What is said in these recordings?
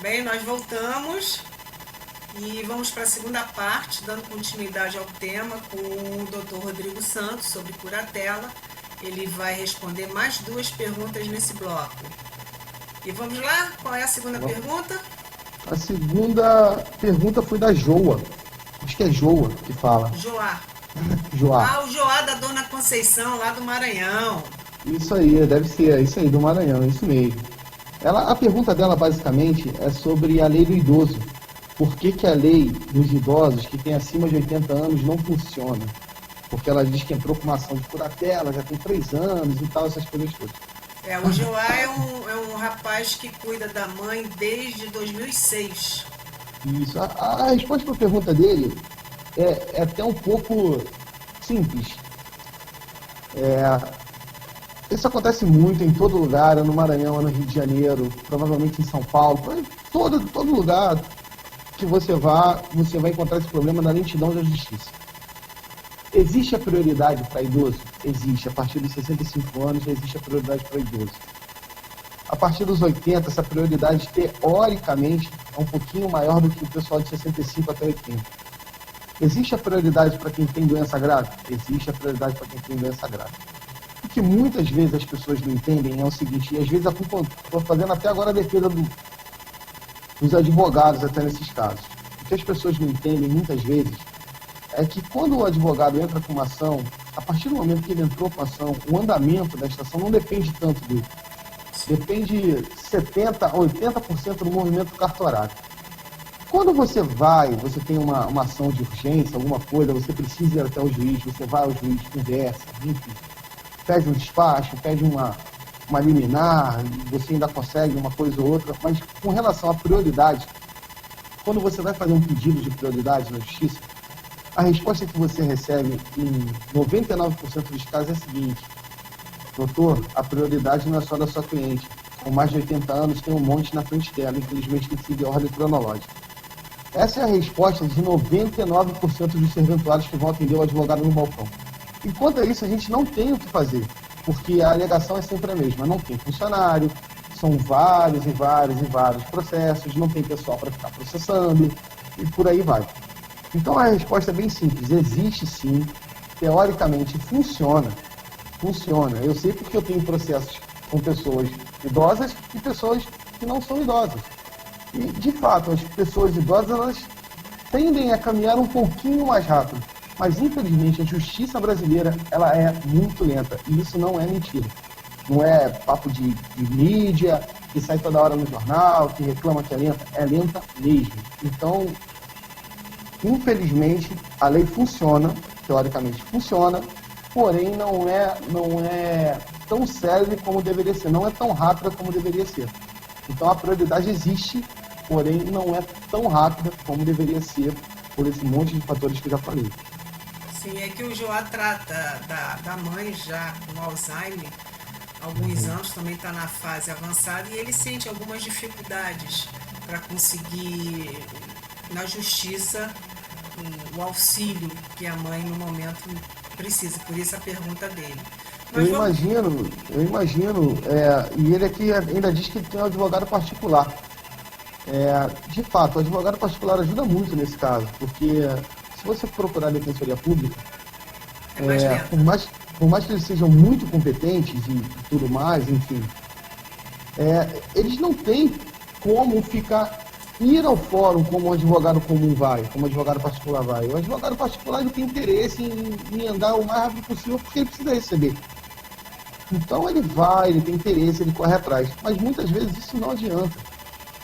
Bem, nós voltamos e vamos para a segunda parte, dando continuidade ao tema com o Dr. Rodrigo Santos sobre curatela. Ele vai responder mais duas perguntas nesse bloco. E vamos lá? Qual é a segunda pergunta? A segunda pergunta foi da Joa. Acho que é Joa que fala. Joá. Joá. Ah, o Joá da Dona Conceição, lá do Maranhão. Isso aí, deve ser, isso aí, do Maranhão, isso mesmo. A pergunta dela, basicamente, é sobre a lei do idoso. Por que a lei dos idosos que tem acima de 80 anos não funciona? Porque ela diz que entrou com uma ação de curatela, já tem 3 anos e tal, essas coisas todas. O Joá é um rapaz que cuida da mãe desde 2006. Isso. A resposta para a pergunta dele é até um pouco simples. Isso acontece muito em todo lugar, no Maranhão, no Rio de Janeiro, provavelmente em São Paulo, todo lugar que você vai encontrar esse problema na lentidão da justiça. Existe a prioridade para idoso? Existe. A partir dos 65 anos já existe a prioridade para idoso. A partir dos 80, essa prioridade, teoricamente, é um pouquinho maior do que o pessoal de 65 até 80. Existe a prioridade para quem tem doença grave? Existe a prioridade para quem tem doença grave. O que muitas vezes as pessoas não entendem é o seguinte, e às vezes estou fazendo até agora a defesa dos advogados até nesses casos. O que as pessoas não entendem muitas vezes é que quando o advogado entra com uma ação, a partir do momento que ele entrou com a ação, o andamento desta ação não depende tanto dele. Depende 70% a 80% do movimento cartorário. Quando você tem uma ação de urgência, alguma coisa, você precisa ir até o juiz, você vai ao juiz, conversa, enfim, pede um despacho, pede uma liminar, você ainda consegue uma coisa ou outra, mas com relação à prioridade, quando você vai fazer um pedido de prioridade na justiça, a resposta que você recebe em 99% dos casos é a seguinte: doutor, a prioridade não é só da sua cliente. Com mais de 80 anos, tem um monte na frente dela, infelizmente tem que seguir a ordem cronológica. Essa é a resposta de 99% dos serventuários que vão atender o advogado no balcão. Enquanto é isso, a gente não tem o que fazer, porque a alegação é sempre a mesma. Não tem funcionário, são vários processos, não tem pessoal para ficar processando, e por aí vai. Então a resposta é bem simples, existe sim, teoricamente funciona. Eu sei porque eu tenho processos com pessoas idosas e pessoas que não são idosas. E, de fato, as pessoas idosas, elas tendem a caminhar um pouquinho mais rápido. Mas, infelizmente, a justiça brasileira, ela é muito lenta. E isso não é mentira. Não é papo de mídia, que sai toda hora no jornal, que reclama que é lenta. É lenta mesmo. Então, infelizmente, a lei funciona, teoricamente funciona, porém não é tão célere como deveria ser, não é tão rápida como deveria ser. Então a prioridade existe, porém não é tão rápida como deveria ser, por esse monte de fatores que eu já falei. Sim, é que o Joá trata da mãe já com Alzheimer há alguns anos, também está na fase avançada, e ele sente algumas dificuldades para conseguir na justiça o auxílio que a mãe no momento precisa, por isso a pergunta dele. Eu imagino, e ele aqui ainda diz que tem um advogado particular. De fato, o advogado particular ajuda muito nesse caso, porque se você procurar a Defensoria Pública, por mais que eles sejam muito competentes e tudo mais, enfim, eles não têm como ir ao fórum como um advogado comum vai, como um advogado particular vai. O advogado particular ele tem interesse em andar o mais rápido possível porque ele precisa receber. Então ele tem interesse, ele corre atrás. Mas muitas vezes isso não adianta.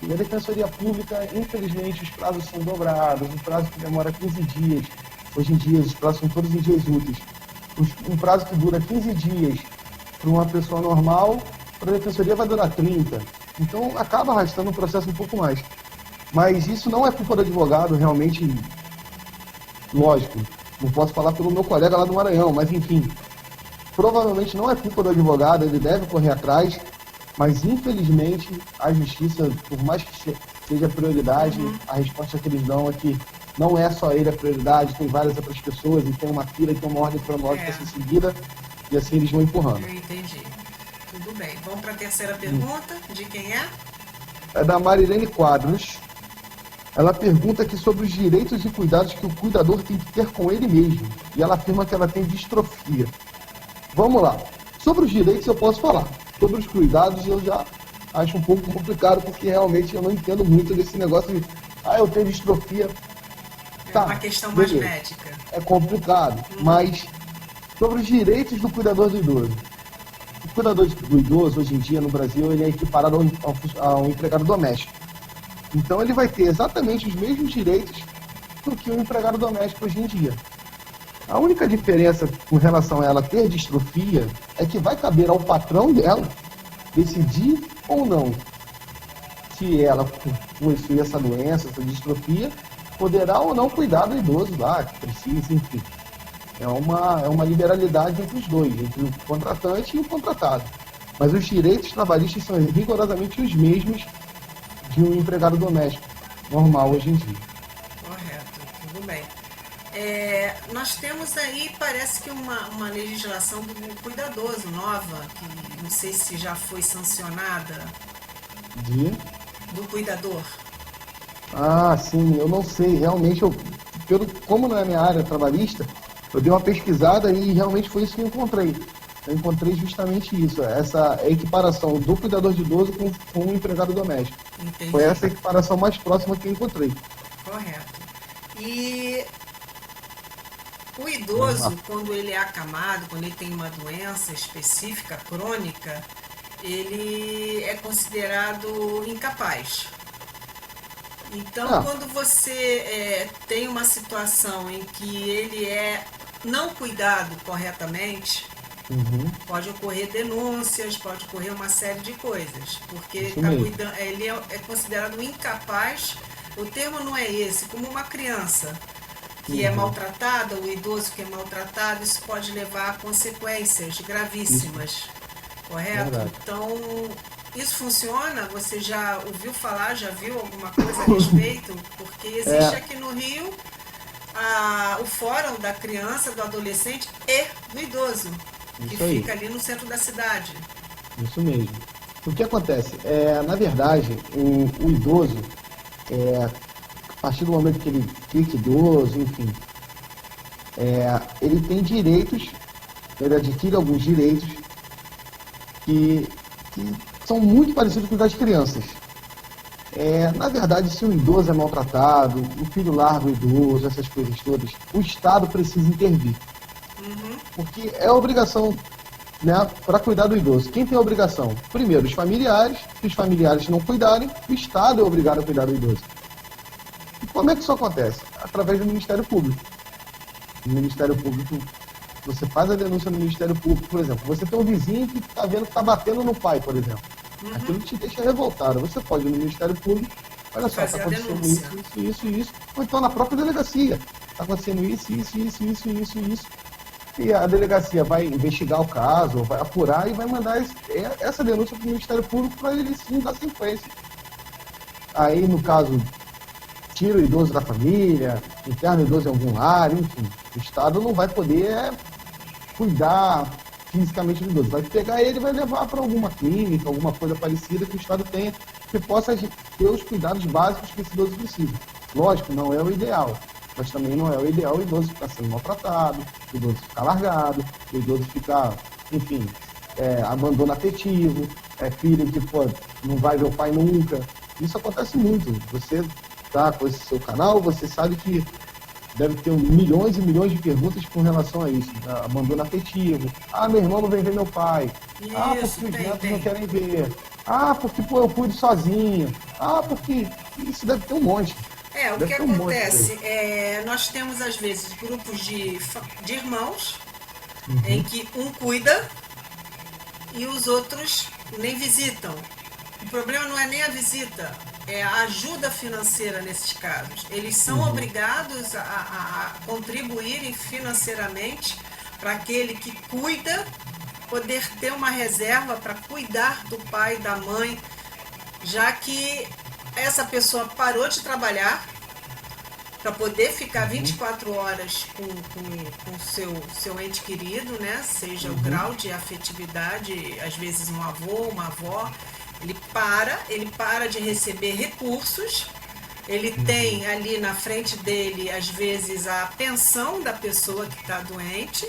E na Defensoria Pública, infelizmente, os prazos são dobrados, um prazo que demora 15 dias. Hoje em dia, os prazos são todos em dias úteis. Um prazo que dura 15 dias para uma pessoa normal, para a Defensoria vai durar 30. Então acaba arrastando o processo um pouco mais. Mas isso não é culpa do advogado, realmente, lógico. Não posso falar pelo meu colega lá do Maranhão, mas enfim. Provavelmente não é culpa do advogado, ele deve correr atrás, mas infelizmente a justiça, por mais que seja prioridade, a resposta que eles dão é que não é só ele a prioridade, tem várias outras pessoas e tem uma fila, tem uma ordem cronológica a ser seguida e assim eles vão empurrando. Eu entendi. Tudo bem. Vamos para a terceira pergunta, de quem é? é da Marilene Quadros. Ela pergunta aqui sobre os direitos e cuidados que o cuidador tem que ter com ele mesmo. E ela afirma que ela tem distrofia. Vamos lá. Sobre os direitos eu posso falar. Sobre os cuidados eu já acho um pouco complicado, porque realmente eu não entendo muito desse negócio de eu tenho distrofia. É uma questão mais médica. É complicado. Mas sobre os direitos do cuidador do idoso. O cuidador do idoso, hoje em dia, no Brasil, ele é equiparado a um empregado doméstico. Então ele vai ter exatamente os mesmos direitos do que um empregado doméstico hoje em dia. A única diferença com relação a ela ter distrofia é que vai caber ao patrão dela decidir ou não se ela possui essa doença, essa distrofia, poderá ou não cuidar do idoso lá, que precisa, enfim. É uma liberalidade entre os dois, entre o contratante e o contratado. Mas os direitos trabalhistas são rigorosamente os mesmos de um empregado doméstico normal hoje em dia. Correto, tudo bem. Nós temos aí, parece que uma legislação do cuidadoso nova, que não sei se já foi sancionada. Do cuidador. Ah, sim, eu não sei, realmente, como não é minha área trabalhista, eu dei uma pesquisada e realmente foi isso que eu encontrei. Eu encontrei justamente isso, essa equiparação do cuidador de idoso com o empregado doméstico. Entendi. Foi essa equiparação mais próxima que eu encontrei. Correto. E o idoso, quando ele é acamado, quando ele tem uma doença específica, crônica, ele é considerado incapaz. Então, quando você tem uma situação em que ele é não cuidado corretamente, pode ocorrer denúncias, pode ocorrer uma série de coisas, porque ele é considerado incapaz. O termo não é esse, como uma criança que é maltratada, o idoso que é maltratado, isso pode levar a consequências gravíssimas, correto? Verdade. Então, isso funciona? Você já ouviu falar, já viu alguma coisa a respeito? Porque existe aqui no Rio o Fórum da Criança, do Adolescente e do Idoso, que fica ali no centro da cidade. Isso mesmo. O que acontece? Na verdade, o idoso, a partir do momento que ele fica idoso, enfim, ele tem direitos, ele adquire alguns direitos que são muito parecidos com os das crianças. Na verdade, se o idoso é maltratado, o filho larga o idoso, essas coisas todas, o Estado precisa intervir. Porque é obrigação, né, para cuidar do idoso. Quem tem a obrigação? Primeiro, os familiares. Se os familiares não cuidarem, o Estado é obrigado a cuidar do idoso. E como é que isso acontece? Através do Ministério Público. No Ministério Público, você faz a denúncia no Ministério Público, por exemplo. Você tem um vizinho que está vendo que está batendo no pai, por exemplo. Aquilo te deixa revoltado. Você pode ir no Ministério Público, olha só, está acontecendo isso. Ou então na própria delegacia. Está acontecendo isso. E a delegacia vai investigar o caso, vai apurar e vai mandar essa denúncia para o Ministério Público para ele sim dar sequência. Aí, no caso, tira o idoso da família, interna o idoso em algum lar, enfim. O Estado não vai poder cuidar fisicamente do idoso. Vai pegar ele e vai levar para alguma clínica, alguma coisa parecida que o Estado tenha, que possa ter os cuidados básicos que esse idoso precisa. Lógico, não é o ideal, mas também não é o ideal o idoso ficar sendo maltratado, o idoso ficar largado, o idoso ficar, enfim, abandono afetivo, filho que não vai ver o pai nunca. Isso acontece muito. Você tá com esse seu canal, você sabe que deve ter milhões e milhões de perguntas com relação a isso. Abandono afetivo. Meu irmão não vem ver meu pai. Porque os netos não querem ver. Porque eu cuido sozinho. Porque isso deve ter um monte. O que acontece? Nós temos, às vezes, grupos de irmãos em que um cuida e os outros nem visitam. O problema não é nem a visita, é a ajuda financeira nesses casos. Eles são obrigados a contribuírem financeiramente para aquele que cuida poder ter uma reserva para cuidar do pai e da mãe, já que essa pessoa parou de trabalhar para poder ficar 24 horas com o seu ente querido, né? Seja o grau de afetividade, às vezes um avô, uma avó. Ele para de receber recursos, ele tem ali na frente dele, às vezes, a pensão da pessoa que está doente,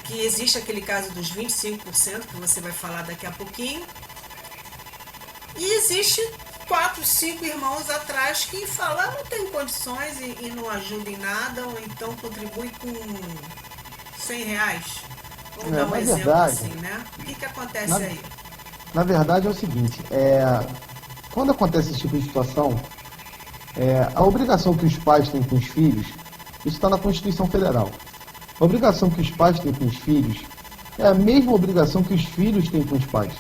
que existe aquele caso dos 25%, que você vai falar daqui a pouquinho, e existe 4, 5 irmãos atrás que falam, não tem condições e não ajuda em nada, ou então contribui com R$ 100. Vamos dar um exemplo verdade, assim, né? O que acontece aí? Na verdade é o seguinte, quando acontece esse tipo de situação, a obrigação que os pais têm com os filhos, isso está na Constituição Federal. A obrigação que os pais têm com os filhos é a mesma obrigação que os filhos têm com os pais.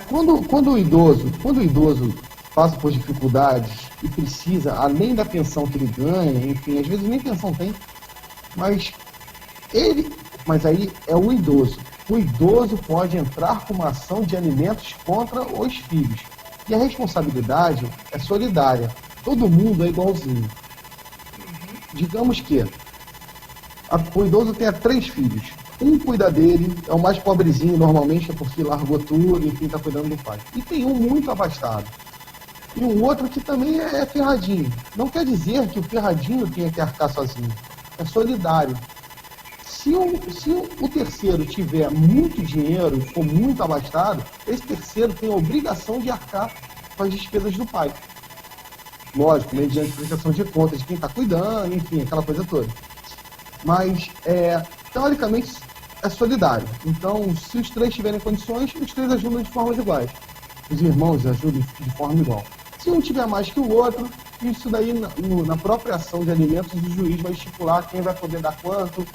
Quando o idoso passa por dificuldades e precisa, além da pensão que ele ganha, enfim, às vezes nem pensão tem, mas aí é o idoso. O idoso pode entrar com uma ação de alimentos contra os filhos. E a responsabilidade é solidária. Todo mundo é igualzinho. Digamos que o idoso tenha 3 filhos. Um cuida dele, é o mais pobrezinho, normalmente é porque largou tudo, enfim, está cuidando do pai. E tem um muito abastado. E um outro que também é ferradinho. Não quer dizer que o ferradinho tenha que arcar sozinho. É solidário. Se o terceiro tiver muito dinheiro ou muito abastado, esse terceiro tem a obrigação de arcar com as despesas do pai. Lógico, mediante prestação de contas de quem está cuidando, enfim, aquela coisa toda. Mas, teoricamente, é solidário. Então, se os 3 tiverem condições, os 3 ajudam de formas iguais. Os irmãos ajudam de forma igual. Se um tiver mais que o outro, isso daí, na própria ação de alimentos, o juiz vai estipular quem vai poder dar quanto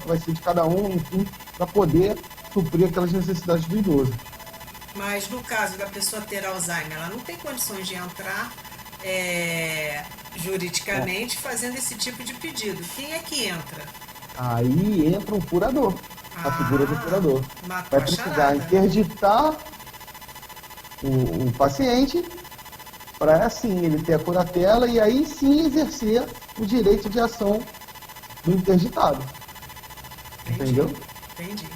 vai ser de cada um, enfim, para poder suprir aquelas necessidades do idoso. Mas no caso da pessoa ter Alzheimer, ela não tem condições de entrar juridicamente fazendo esse tipo de pedido. Quem é que entra? Aí entra um curador, a figura do curador. Vai precisar interditar o paciente para assim ele ter a curatela e aí sim exercer o direito de ação do interditado. Entendeu? Entendi.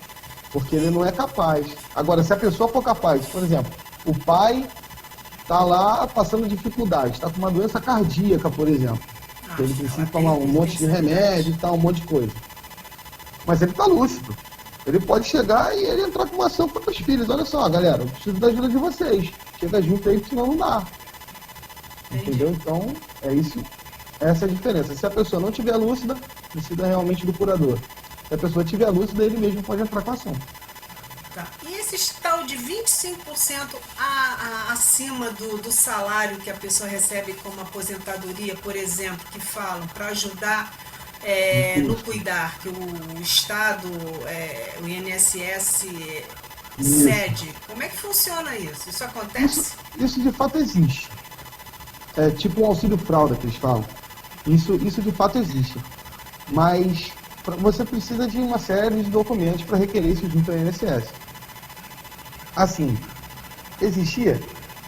Porque ele não é capaz. Agora, se a pessoa for capaz, por exemplo, o pai está lá passando dificuldade, está com uma doença cardíaca, por exemplo. Ele precisa tomar um monte de remédio e tal, um monte de coisa. Mas ele está lúcido. Ele pode chegar e ele entrar com uma ação contra os filhos. Olha só, galera, eu preciso da ajuda de vocês. Chega junto aí, senão não dá. Entendeu? Então, é isso. Essa é a diferença. Se a pessoa não estiver lúcida, precisa realmente do curador. Se a pessoa estiver lúcida, ele mesmo pode entrar com a ação. Tá. E esse tal de 25% acima do salário que a pessoa recebe como aposentadoria, por exemplo, que falam para ajudar no cuidar, que o Estado, o INSS cede. Como é que funciona isso? Isso acontece? Isso de fato existe. É tipo um auxílio fralda que eles falam. Isso de fato existe. Mas você precisa de uma série de documentos para requerer isso junto ao INSS. Assim, existia?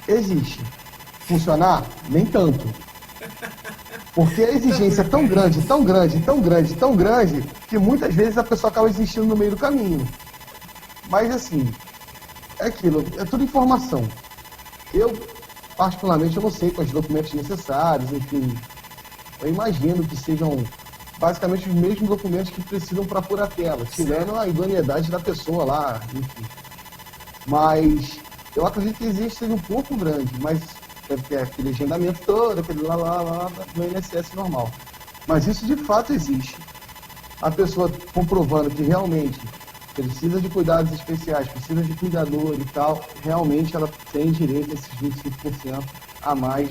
Existe. Funcionar? Nem tanto. Porque a exigência é tão grande, tão grande, tão grande, tão grande, que muitas vezes a pessoa acaba desistindo no meio do caminho. Mas assim, é aquilo, é tudo informação. Eu, particularmente, eu não sei quais documentos necessários, enfim. Eu imagino que sejam basicamente os mesmos documentos que precisam para apurar a tela, tirando a idoneidade da pessoa lá, enfim. Mas eu acredito que existe um pouco grande, mas deve ter aquele agendamento todo, aquele lá no INSS normal. Mas isso de fato existe. A pessoa comprovando que realmente precisa de cuidados especiais, precisa de cuidador e tal, realmente ela tem direito a esses 25% a mais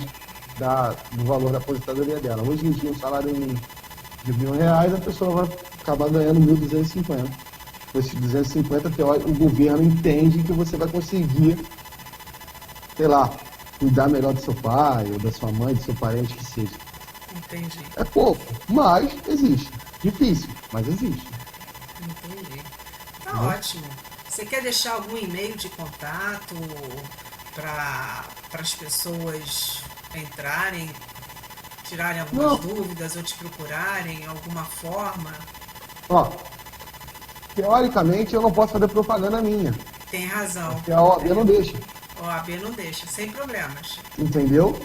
do valor da aposentadoria dela. Hoje em dia, um salário de R$1.000, a pessoa vai acabar ganhando 1.250. Com esses 250, o governo entende que você vai conseguir, sei lá, cuidar melhor do seu pai, ou da sua mãe, do seu parente, que seja. Entendi. É pouco, mas existe. Difícil, mas existe. Entendi. Tá ótimo. Você quer deixar algum e-mail de contato para as pessoas entrarem, tirarem algumas dúvidas ou te procurarem, alguma forma? Ó, teoricamente eu não posso fazer propaganda minha. Tem razão. Porque a OAB não deixa. A OAB não deixa, sem problemas. Entendeu?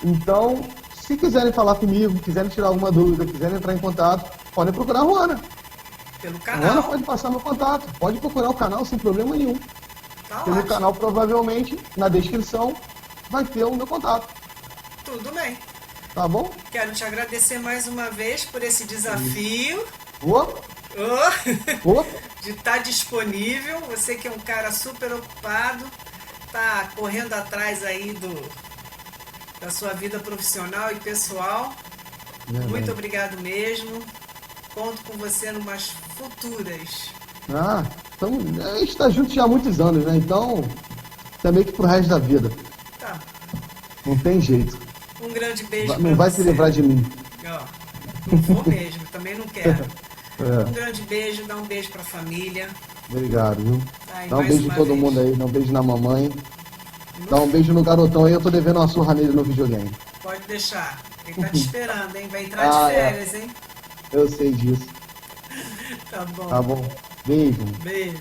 Então, se quiserem falar comigo, quiserem tirar alguma dúvida, quiserem entrar em contato, podem procurar a Ruana. Pelo A Ruana canal. pode passar meu contato. Pode procurar o canal sem problema nenhum. Tá Pelo ótimo. canal, provavelmente, na descrição, vai ter o meu contato. Tudo bem. Tá bom? Quero te agradecer mais uma vez por esse desafio. Ô, Oh, ô, de estar disponível. Você que é um cara super ocupado, tá correndo atrás aí da sua vida profissional e pessoal. Muito obrigado mesmo. Conto com você numas futuras. Então, a gente tá junto já há muitos anos, né? Então, é meio que pro resto da vida. Tá. Não tem jeito. Um grande beijo Não vai se livrar de mim. Ó, não vou mesmo, também não quero. É, Um grande beijo, dá um beijo pra família. obrigado, viu? Tá, e Dá um mais beijo em uma todo vez. mundo aí, dá um beijo na mamãe. Dá um beijo no garotão aí, eu tô devendo uma surra nele no videogame. Pode deixar. Ele tá te esperando, hein? Vai entrar de É. férias, hein? Eu sei disso. Tá bom. Tá bom. Beijo. Beijo.